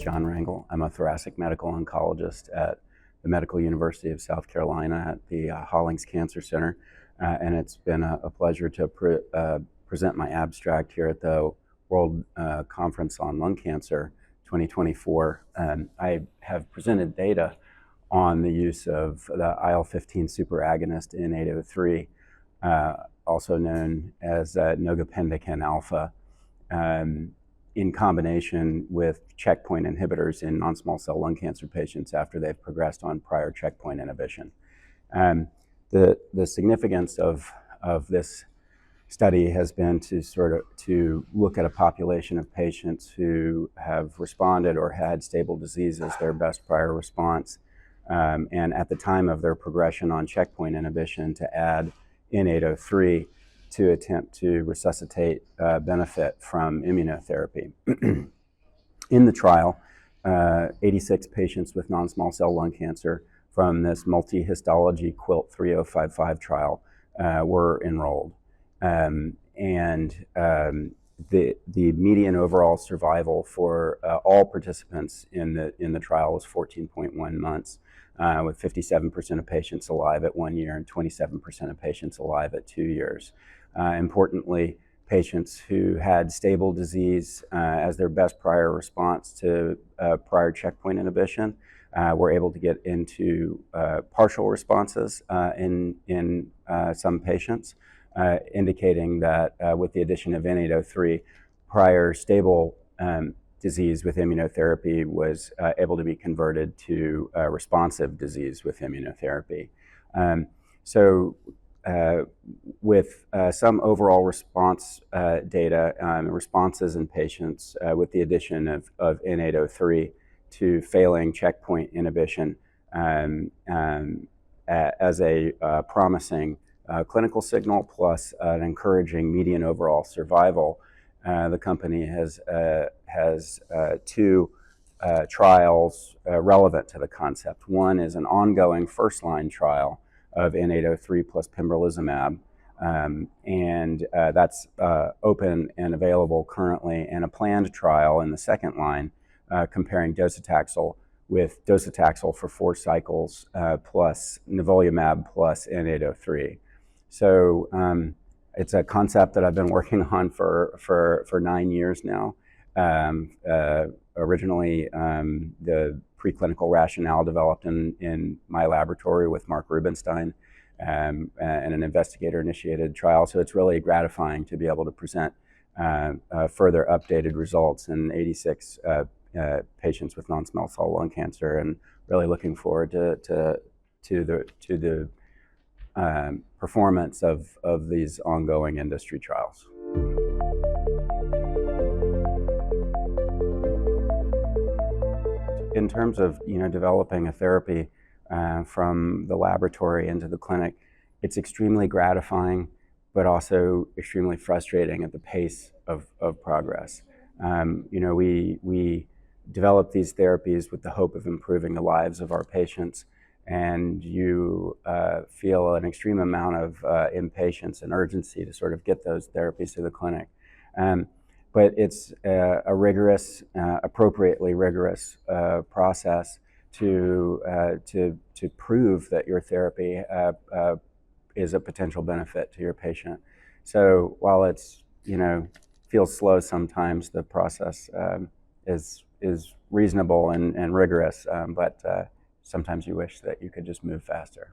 John Wrangle. I'm a thoracic medical oncologist at the Medical University of South Carolina at the Hollings Cancer Center, and it's been a pleasure to present my abstract here at the World Conference on Lung Cancer 2024. I have presented data on the use of the IL-15 superagonist in 803, also known as nogapendekin alfa, in combination with checkpoint inhibitors in non-small cell lung cancer patients after they've progressed on prior checkpoint inhibition. The significance of this study has been to look at a population of patients who have responded or had stable disease as their best prior response, and at the time of their progression on checkpoint inhibition to add in 803 to attempt to resuscitate benefit from immunotherapy. In the trial, 86 patients with non-small cell lung cancer from this multi-histology QUILT 3.055 trial were enrolled. The median overall survival for all participants in the trial was 14.1 months, with 57% of patients alive at 1 year and 27% of patients alive at 2 years. Importantly, patients who had stable disease as their best prior response to prior checkpoint inhibition were able to get into partial responses in some patients, indicating that with the addition of N803, prior stable disease with immunotherapy was able to be converted to responsive disease with immunotherapy. With some overall response data, responses in patients with the addition of N803 to failing checkpoint inhibition as a promising clinical signal plus an encouraging median overall survival, the company has two trials relevant to the concept. One is an ongoing first-line trial of N803 plus pembrolizumab, and that's open and available currently, and a planned trial in the second line comparing docetaxel with docetaxel for 4 cycles plus nivolumab plus N803. So it's a concept that I've been working on for 9 years now. Originally, the preclinical rationale developed in my laboratory with Mark Rubenstein and an investigator-initiated trial. So it's really gratifying to be able to present further updated results in 86 patients with non-small cell lung cancer, and really looking forward to the performance of these ongoing industry trials. In terms of developing a therapy from the laboratory into the clinic, it's extremely gratifying, but also extremely frustrating at the pace of progress. We develop these therapies with the hope of improving the lives of our patients, and you feel an extreme amount of impatience and urgency to sort of get those therapies to the clinic. But it's a rigorous, appropriately rigorous process to prove that your therapy is a potential benefit to your patient. So while it's feels slow sometimes, the process is reasonable and rigorous, but sometimes you wish that you could just move faster.